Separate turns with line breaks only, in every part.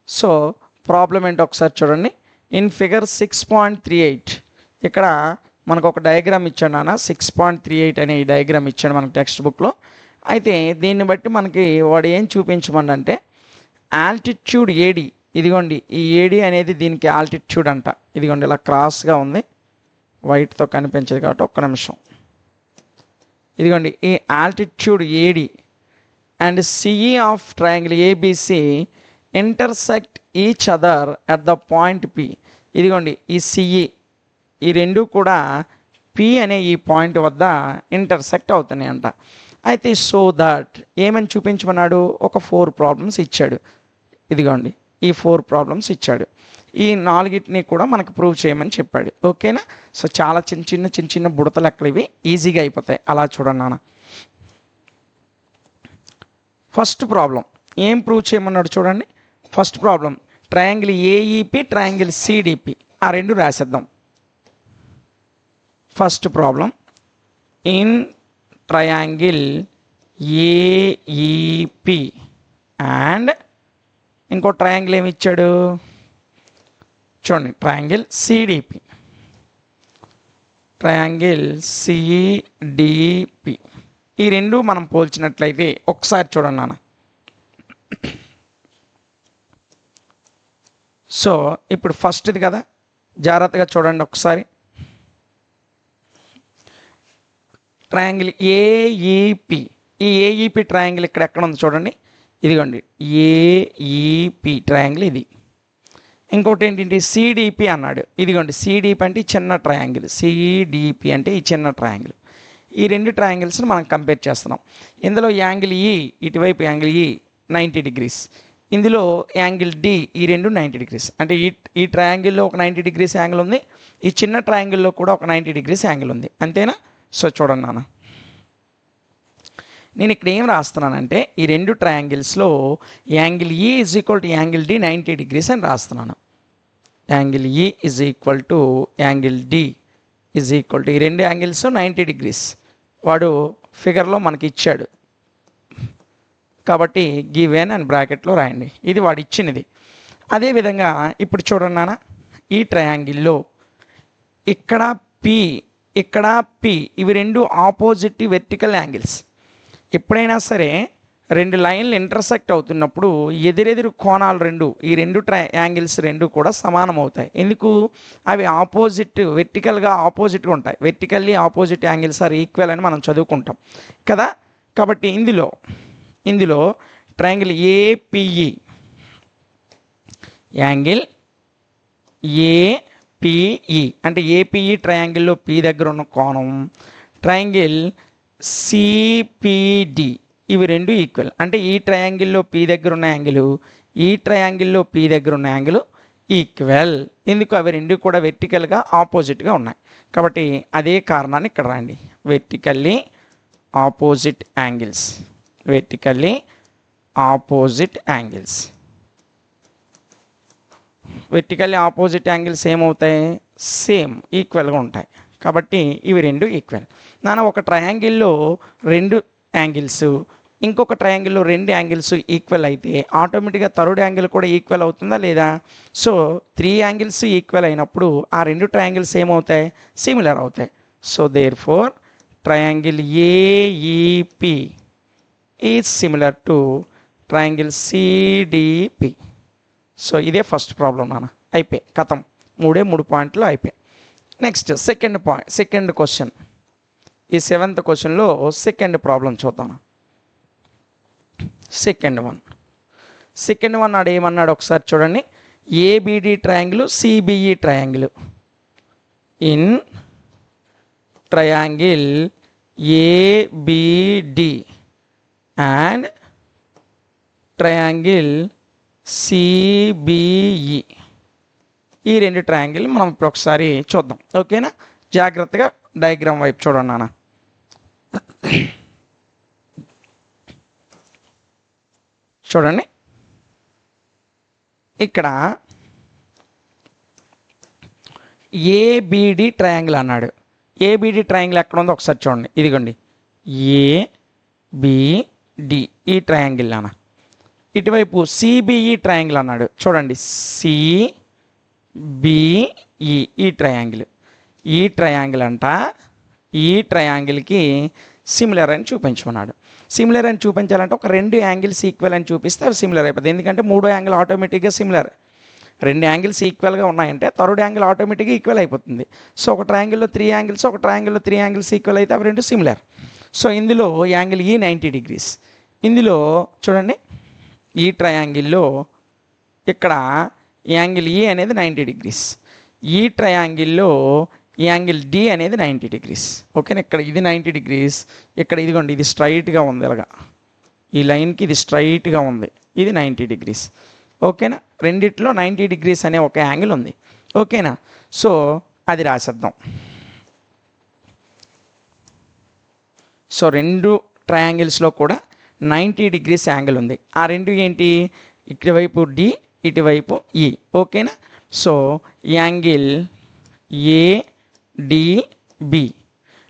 So problem ఏంటో ఒకసారి చూడండి. ఇన్ ఫిగర్ 6.38 ఇక్కడ మనకు ఒక డయాగ్రామ్ ఇచ్చాడు నాన్న. 6.38 అనే ఈ డయాగ్రామ్ ఇచ్చాడు మనకు టెక్స్ట్ బుక్లో. అయితే దీన్ని బట్టి మనకి వాడు ఏం చూపించమంటే ఆల్టిట్యూడ్ ఏడి, ఇదిగోండి ఈ ఏడి అనేది దీనికి ఆల్టిట్యూడ్ అంట. ఇదిగోండి ఇలా క్రాస్గా ఉంది, వైట్తో కనిపించదు కాబట్టి ఒక్క నిమిషం. ఇదిగోండి ఈ altitude AD and CE of triangle ABC intersect each other at the point P. ఇదిగోండి ఈ సిఈ ఈ రెండు కూడా పి అనే ఈ పాయింట్ వద్ద ఇంటర్సెక్ట్ అవుతున్నాయి అంట. అయితే సో దట్ ఏమని చూపించమన్నాడు, ఒక 4 ప్రాబ్లమ్స్ ఇచ్చాడు. ఇదిగోండి ఈ 4 ప్రాబ్లమ్స్ ఇచ్చాడు. ఈ 4టిని కూడా మనకు ప్రూవ్ చేయమని చెప్పాడు. ఓకేనా? సో చాలా చిన్న చిన్న బుడత లెక్కలు ఇవి, ఈజీగా అయిపోతాయి. అలా చూడండి నాన్న. ఫస్ట్ ప్రాబ్లం ఏం ప్రూవ్ చేయమన్నాడు చూడండి. First problem triangle AEP, triangle CDP, ఆ రెండు రాసేద్దాం. First problem in triangle AEP and ఇంకో ట్రయాంగిల్ ఏమి ఇచ్చాడు చూడండి, ట్రయాంగిల్ సిడిపి. ట్రయాంగిల్ సిడిపి ఈ రెండు మనం పోల్చినట్లయితే ఒకసారి చూడండి నాన్న. సో ఇప్పుడు ఫస్ట్ది కదా, జాగ్రత్తగా చూడండి ఒకసారి. ట్రయాంగిల్ ఏఈపి, ఈ ఏఈపి ట్రయాంగిల్ ఇక్కడ ఎక్కడ ఉంది చూడండి. ఇదిగోండి ఏఈపి ట్రయాంగిల్ ఇది. ఇంకోటి ఏంటంటే సిడిపి అన్నాడు. ఇదిగోండి సిడిపి అంటే ఈ చిన్న ట్రయాంగిల్, సిడిపి అంటే ఈ చిన్న ట్రయాంగిల్. ఈ రెండు ట్రయాంగిల్స్ని మనం కంపేర్ చేస్తున్నాం. ఇందులో యాంగిల్ ఈ, ఇటువైపు యాంగిల్ ఈ 90 degrees, ఇందులో యాంగిల్ డి, ఈ రెండు 90 degrees. అంటే ఈ ట్రయాంగిల్లో ఒక 90 degrees యాంగిల్ ఉంది, ఈ చిన్న ట్రయాంగిల్లో కూడా ఒక 90 degrees యాంగిల్ ఉంది. అంతేనా? సో చూడండి నాన్న, నేను ఇక్కడ ఏం రాస్తున్నానంటే ఈ రెండు ట్రయాంగిల్స్లో angle E is equal to angle D 90 degrees అని రాస్తున్నాను. Angle E is equal to angle D is equal to ఈ రెండు యాంగిల్స్ 90 degrees వాడు ఫిగర్లో మనకి ఇచ్చాడు కాబట్టి గివెన్ అని బ్రాకెట్లో రాయండి. ఇది వాడు ఇచ్చినది. అదేవిధంగా ఇప్పుడు చూడండి నాన్న, ఈ ట్రయాంగిల్లో ఇక్కడ పి, ఇక్కడ పి, ఇవి రెండు ఆపోజిట్ వెర్టికల్ యాంగిల్స్. ఎప్పుడైనా సరే రెండు లైన్లు ఇంటర్సెక్ట్ అవుతున్నప్పుడు ఎదురెదురు కోణాలు రెండు, ఈ రెండు యాంగిల్స్ రెండు కూడా సమానం అవుతాయి. ఎందుకు? అవి ఆపోజిట్, వెర్టికల్గా ఆపోజిట్గా ఉంటాయి. Vertically opposite angles are equal అని మనం చదువుకుంటాం కదా. కాబట్టి ఇందులో ట్రయాంగిల్ ఏపిఈ, యాంగిల్ ఏపిఈ అంటే ఏపిఈ ట్రయాంగిల్లో పి దగ్గర ఉన్న కోణం, ట్రయాంగిల్ సిపిడి ఇవి రెండు ఈక్వల్. అంటే ఈ ట్రయాంగిల్లో పి దగ్గర ఉన్న యాంగిల్, ఈ ట్రయాంగిల్లో పి దగ్గర ఉన్న యాంగిల్ ఈక్వల్. ఎందుకు? అవి రెండు కూడా వెర్టికల్గా ఆపోజిట్గా ఉన్నాయి. కాబట్టి అదే కారణాన్ని ఇక్కడ రండి, vertically opposite angles, vertically opposite angles. Vertically opposite angles ఏమవుతాయి? సేమ్, ఈక్వల్గా ఉంటాయి. కాబట్టి ఇవి రెండు ఈక్వల్. నాన్న ఒక ట్రయాంగిల్లో రెండు యాంగిల్స్, ఇంకొక ట్రయాంగిల్లో రెండు యాంగిల్స్ ఈక్వల్ అయితే ఆటోమేటిక్గా థర్డ్ యాంగిల్ కూడా ఈక్వల్ అవుతుందా లేదా? సో 3 యాంగిల్స్ ఈక్వల్ అయినప్పుడు ఆ రెండు ట్రయాంగిల్స్ ఏమవుతాయి? సిమిలర్ అవుతాయి. So therefore triangle AEP is similar to triangle CDP. So ఇదే ఫస్ట్ ప్రాబ్లం నాన్న. అయిపోయి కథం, 3 పాయింట్లు అయిపోయాయి. Next second question. ఈ 7th క్వశ్చన్లో సెకండ్ ప్రాబ్లం చూద్దాం. సెకండ్ వన్ నాడు ఏమన్నాడు ఒకసారి చూడండి. ABD triangle, CBE triangle. In triangle ABD and triangle CBE ఈ రెండు ట్రయాంగిల్ మనం ఇప్పుడు ఒకసారి చూద్దాం. ఓకేనా? జాగ్రత్తగా డయాగ్రామ్ వైపు చూడండి నాన్న. చూడండి ఇక్కడ ఏబిడి ట్రయాంగిల్ అన్నాడు. ఏబిడి ట్రయాంగిల్ ఎక్కడ ఉందో ఒకసారి చూడండి. ఇదిగోండి ఏబిడి ఈ ట్రయాంగిల్ అన్న. ఇటువైపు సిబిఈ ట్రయాంగిల్ అన్నాడు. చూడండి, సిబిఈ ఈ ట్రయాంగిల్, ఈ ట్రయాంగిల్ అంట ఈ ట్రయాంగిల్కి సిమిలర్ అని చూపించమన్నాడు. సిమిలర్ అని చూపించాలంటే ఒక రెండు యాంగిల్స్ ఈక్వల్ అని చూపిస్తే అవి సిమిలర్ అయిపోతుంది. ఎందుకంటే మూడో యాంగిల్ ఆటోమేటిక్గా సిమిలర్. రెండు యాంగిల్స్ ఈక్వల్గా ఉన్నాయంటే థర్డ్ యాంగిల్ ఆటోమేటిక్గా ఈక్వల్ అయిపోతుంది. సో ఒక ట్రయాంగిల్లో త్రీ యాంగిల్స్, ఒక ట్రయాంగిల్లో త్రీ యాంగిల్స్ ఈక్వల్ అయితే అవి రెండు సిమిలర్. సో ఇందులో యాంగిల్ ఈ 90 degrees. ఇందులో చూడండి, ఈ ట్రయాంగిల్లో ఇక్కడ యాంగిల్ ఈ అనేది 90 degrees. ఈ ట్రయాంగిల్లో యాంగిల్ డి అనేది 90 degrees. ఓకేనా, ఇక్కడ ఇది 90 degrees, ఇక్కడ ఇదిగోండి ఇది స్ట్రైట్గా ఉంది, ఇలాగా ఈ లైన్కి ఇది స్ట్రైట్గా ఉంది, ఇది 90 degrees. ఓకేనా, రెండిట్లో 90 degrees అనే ఒక యాంగిల్ ఉంది. ఓకేనా, సో అది రాసేద్దాం. సో రెండు ట్రయాంగిల్స్లో కూడా 90 degrees యాంగిల్ ఉంది. ఆ రెండు ఏంటి, ఇటువైపు డి, ఇటువైపు ఈ. ఓకేనా, సో యాంగిల్ ఏడిబి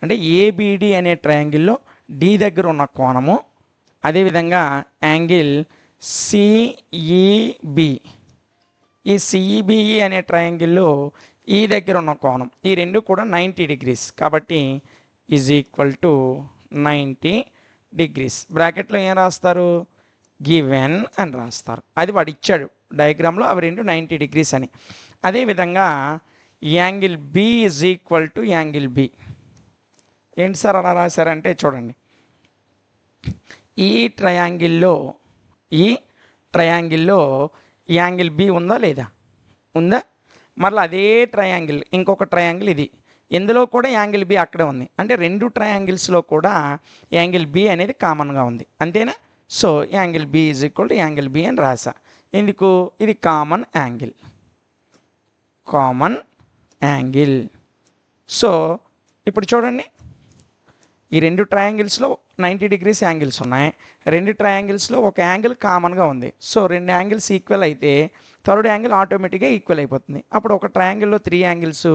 అంటే ఏబిడి అనే ట్రయాంగిల్లో డి దగ్గర ఉన్న కోణము, అదేవిధంగా యాంగిల్ సిఈబి, ఈ సిఈబిఈ అనే ట్రయాంగిల్లో ఈ దగ్గర ఉన్న కోణం, ఈ రెండు కూడా 90 degrees. కాబట్టి ఈజ్ ఈక్వల్ టు 90 degrees. బ్రాకెట్లో ఏం రాస్తారు, గివెన్ అని రాస్తారు. అది వాడు ఇచ్చాడు డయాగ్రామ్లో, అవి రెండు 90 degrees అని. అదేవిధంగా angle B is equal to angle B. ఏంటి సార్ అలా రాశారంటే చూడండి, ఈ ట్రయాంగిల్లో యాంగిల్ బి ఉందా లేదా, ఉందా? మళ్ళీ అదే ట్రయాంగిల్, ఇంకొక ట్రయాంగిల్ ఇది, ఇందులో కూడా యాంగిల్ బి అక్కడే ఉంది. అంటే రెండు ట్రయాంగిల్స్లో కూడా యాంగిల్ బి అనేది కామన్గా ఉంది, అంతేనా? So angle B is equal to angle B అని రాసా. ఎందుకు, ఇది కామన్ యాంగిల్. సో ఇప్పుడు చూడండి, ఈ రెండు ట్రయాంగిల్స్లో 90 degrees యాంగిల్స్ ఉన్నాయి. రెండు ట్రయాంగిల్స్లో ఒక యాంగిల్ కామన్గా ఉంది. సో రెండు యాంగిల్స్ ఈక్వల్ అయితే థర్డ్ యాంగిల్ ఆటోమేటిక్గా ఈక్వల్ అయిపోతుంది. అప్పుడు ఒక ట్రయాంగిల్లో 3 యాంగిల్స్,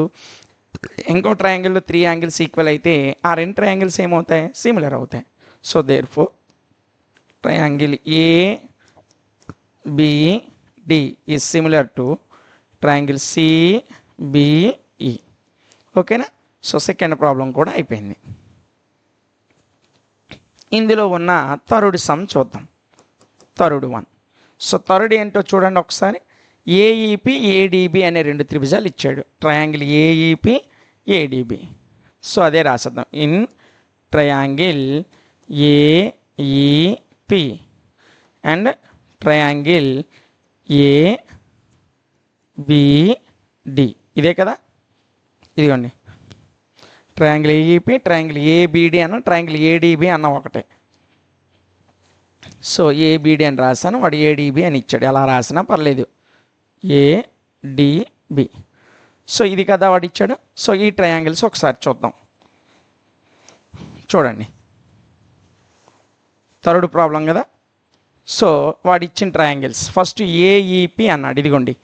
ఇంకో ట్రయాంగిల్లో 3 యాంగిల్స్ ఈక్వల్ అయితే ఆ రెండు ట్రయాంగిల్స్ ఏమవుతాయి, సిమిలర్ అవుతాయి. So therefore triangle ABD is similar to triangle CBE. ఓకేనా, సో సెకండ్ ప్రాబ్లం కూడా అయిపోయింది. ఇందులో ఉన్న థర్డ్ సమ్ చూద్దాం, థర్డ్ 1. సో థర్డ్ ఏంటో చూడండి ఒకసారి. ఏఈపి ఏడిబి అనే రెండు త్రిభుజాలు ఇచ్చాడు, ట్రయాంగిల్ ఏఈపి ఏడిబి. సో అదే రాసేద్దాం, in triangle AEP and triangle ABD. ఇదే కదా, ఇదిగోండి ట్రయాంగిల్ ఏఈపి, ట్రయాంగిల్ ఏబిడి అన్న, ట్రయాంగిల్ ఏడిబి అన్న ఒకటే. సో ఏబిడి అని రాశాను, వాడు ఏడిబి అని ఇచ్చాడు, ఎలా రాసినా పర్లేదు, ఏడిబి. సో ఇది కదా వాడు ఇచ్చాడు. సో ఈ ట్రయాంగిల్స్ ఒకసారి చూద్దాం. చూడండి, థర్డ్ ప్రాబ్లం కదా. సో వాడు ఇచ్చిన ట్రయాంగిల్స్ ఫస్ట్ ఏఈపి అన్నాడు, ఇదిగోండి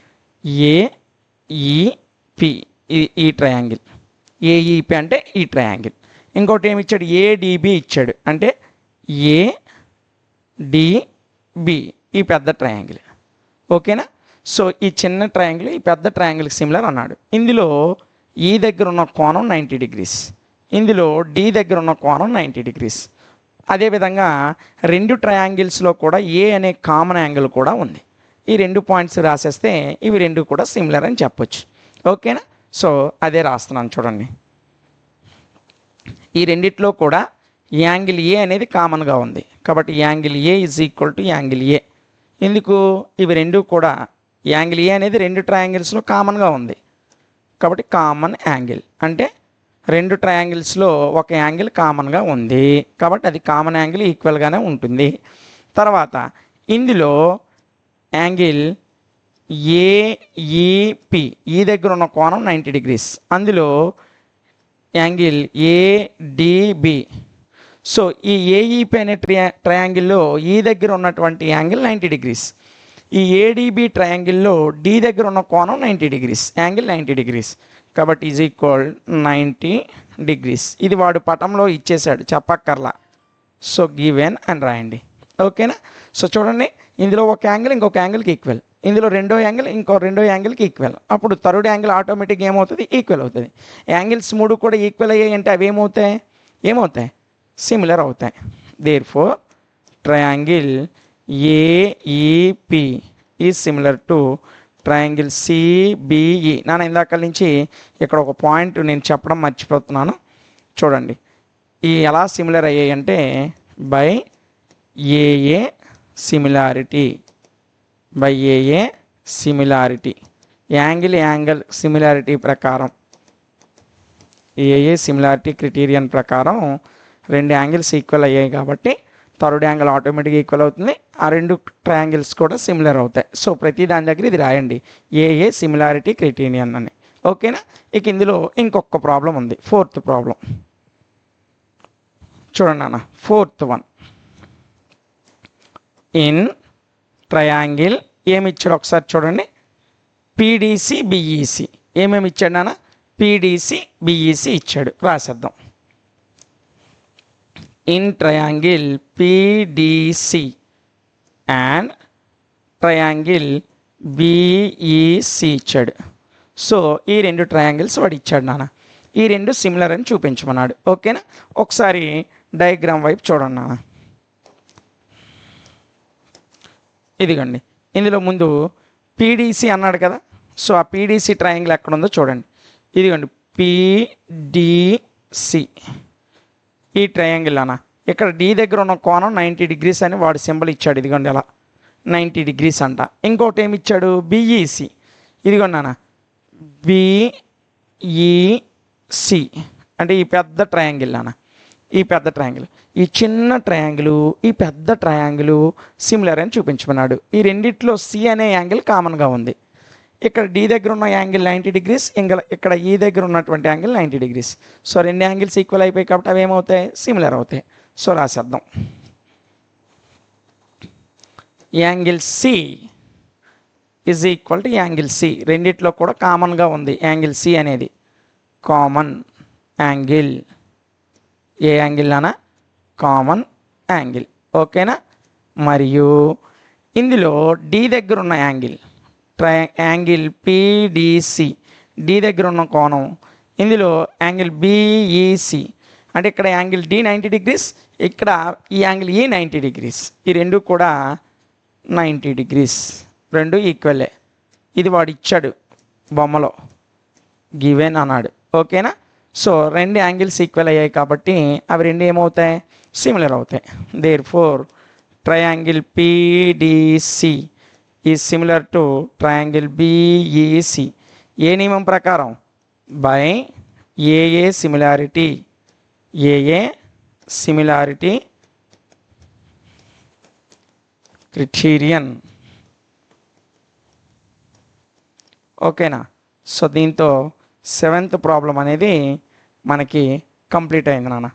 ఏఈపి, ఈ ట్రయాంగిల్ ఏఈపి అంటే ఈ ట్రయాంగిల్. ఇంకోటి ఏమి ఇచ్చాడు, ఏడిబి ఇచ్చాడు, అంటే ఏడిబి ఈ పెద్ద ట్రయాంగిల్. ఓకేనా, సో ఈ చిన్న ట్రయాంగిల్ ఈ పెద్ద ట్రయాంగిల్కి సిమిలర్ అన్నాడు. ఇందులో ఈ దగ్గర ఉన్న కోణం 90 degrees, ఇందులో డి దగ్గర ఉన్న కోణం 90 degrees. అదేవిధంగా రెండు ట్రయాంగిల్స్లో కూడా ఏ అనే కామన్ యాంగిల్ కూడా ఉంది. ఈ రెండు పాయింట్స్ రాసేస్తే ఇవి రెండు కూడా సిమిలర్ అని చెప్పొచ్చు. ఓకేనా, సో అదే రాస్తున్నాను చూడండి. ఈ రెండిట్లో కూడా యాంగిల్ ఏ అనేది కామన్గా ఉంది, కాబట్టి angle A is equal to angle A. ఎందుకు, ఇవి రెండు కూడా యాంగిల్ ఏ అనేది రెండు ట్రయాంగిల్స్లో కామన్గా ఉంది, కాబట్టి కామన్ యాంగిల్ అంటే రెండు ట్రయాంగిల్స్లో ఒక యాంగిల్ కామన్గా ఉంది, కాబట్టి అది కామన్ యాంగిల్ ఈక్వల్గానే ఉంటుంది. తర్వాత ఇందులో యాంగిల్ ఏఈపి, ఈ దగ్గర ఉన్న కోణం 90 degrees, అందులో యాంగిల్ ఏడిబి. సో ఈ ఏఈపి అనే ట్రయాంగిల్లో ఈ దగ్గర ఉన్నటువంటి యాంగిల్ 90 degrees, ఈ ఏడిబి ట్రయాంగిల్లో డి దగ్గర ఉన్న కోణం 90 degrees, యాంగిల్ 90 degrees, కాబట్టి ఈజ్ ఈక్వల్ 90 degrees. ఇది వాడు పటంలో ఇచ్చేశాడు, చెప్పక్కర్లా. సో గివెన్ అని రాయండి. ఓకేనా. సో చూడండి, ఇందులో ఒక యాంగిల్ ఇంకొక యాంగిల్కి ఈక్వల్, ఇందులో రెండో యాంగిల్ రెండో యాంగిల్కి ఈక్వల్, అప్పుడు థర్డ్ యాంగిల్ ఆటోమేటిక్గా ఏమవుతుంది, ఈక్వల్ అవుతుంది. యాంగిల్స్ మూడు కూడా ఈక్వల్ అయ్యాయి అంటే అవి ఏమవుతాయి సిమిలర్ అవుతాయి. Therefore triangle AEP is similar to triangle CBE. నాన్న ఇందాక నుంచి ఇక్కడ ఒక పాయింట్ నేను చెప్పడం మర్చిపోతున్నాను, చూడండి. ఈ ఎలా సిమిలర్ అయ్యాయి అంటే బై ఏఏ సిమిలారిటీ, యాంగిల్ సిమిలారిటీ ప్రకారం, ఏఏ సిమిలారిటీ క్రైటీరియన్ ప్రకారం రెండు యాంగిల్స్ ఈక్వల్ అయ్యాయి కాబట్టి థర్డ్ యాంగిల్ ఆటోమేటిక్గా ఈక్వల్ అవుతుంది, ఆ రెండు ట్రయాంగిల్స్ కూడా సిమిలర్ అవుతాయి. సో ప్రతి దాని దగ్గర ఇది రాయండి, ఏఏ సిమిలారిటీ క్రైటీరియన్ అని. ఓకేనా. ఇక ఇందులో ఇంకొక ప్రాబ్లం ఉంది, ఫోర్త్ ప్రాబ్లం చూడండి అన్న. ఫోర్త్ వన్, ఇన్ ట్రయాంగిల్ ఏమి ఇచ్చాడు ఒకసారి చూడండి, పీడీసీ బిఈసి. ఏమేమి ఇచ్చాడు నాన్న, పీడీసీ బిఈసి ఇచ్చాడు, రాసేద్దాం. In triangle PDC and triangle BEC ఇచ్చాడు. సో ఈ రెండు ట్రయాంగిల్స్ వాడు ఇచ్చాడు నాన్న, ఈ రెండు సిమిలర్ అని చూపించమన్నాడు. ఓకేనా. ఒకసారి డయాగ్రామ్ వైపు చూడండి నాన్న. ఇదిగోండి, ఇందులో ముందు పీడీసీ అన్నాడు కదా, సో ఆ పీడీసీ ట్రయాంగిల్ ఎక్కడ ఉందో చూడండి. ఇదిగోండి పీడీసీ, ఈ ట్రయాంగిల్ అన్న. ఇక్కడ డి దగ్గర ఉన్న కోణం 90 degrees అని వాడు సింబల్ ఇచ్చాడు, ఇదిగోండి అలా 90 degrees అంట. ఇంకోటి ఏమి ఇచ్చాడు, బిఈసి. ఇదిగోండి అన్న బిఈసి అంటే ఈ పెద్ద ట్రయాంగిల్ అన్న, ఈ పెద్ద ట్రయాంగిల్, ఈ చిన్న ట్రయాంగిల్, ఈ పెద్ద ట్రయాంగిల్ సిమిలర్ అని చూపించమన్నాడు. ఈ రెండిట్లో సి అనే యాంగిల్ కామన్గా ఉంది. ఇక్కడ డి దగ్గర ఉన్న యాంగిల్ 90 degrees, ఇంకా ఇక్కడ ఈ దగ్గర ఉన్నటువంటి యాంగిల్ 90 degrees. సో రెండు యాంగిల్స్ ఈక్వల్ అయిపోయి కాబట్టి అవి ఏమవుతాయి, సిమిలర్ అవుతాయి. సో రాసేద్దాం, angle C is equal to angle C. రెండిట్లో కూడా కామన్గా ఉంది యాంగిల్ సి అనేది, కామన్ యాంగిల్. ఏ యాంగిల్ అనా, కామన్ యాంగిల్. ఓకేనా. మరియు ఇందులో డి దగ్గర ఉన్న యాంగిల్, యాంగిల్ పీడీసీ, డి దగ్గర ఉన్న కోణం, ఇందులో యాంగిల్ బిఈసి అంటే ఇక్కడ యాంగిల్ డి 90 degrees, ఇక్కడ ఈ యాంగిల్ ఈ 90 degrees. ఈ రెండు కూడా 90 degrees, రెండు ఈక్వలే. ఇది వాడు ఇచ్చాడు బొమ్మలో, గివెన్ అన్నాడు. ఓకేనా. సో రెండు యాంగిల్స్ ఈక్వల్ అయ్యాయి కాబట్టి అవి రెండు ఏమవుతాయి, సిమిలర్ అవుతాయి. Therefore triangle PDC is similar to triangle BEC. ఏ నియమం ప్రకారం, బై ఏఏ సిమిలారిటీ, క్రైటీరియన్. ఓకేనా. సో దీంతో 7th ప్రాబ్లం అనేది మనకి కంప్లీట్ అయింది నాన్న.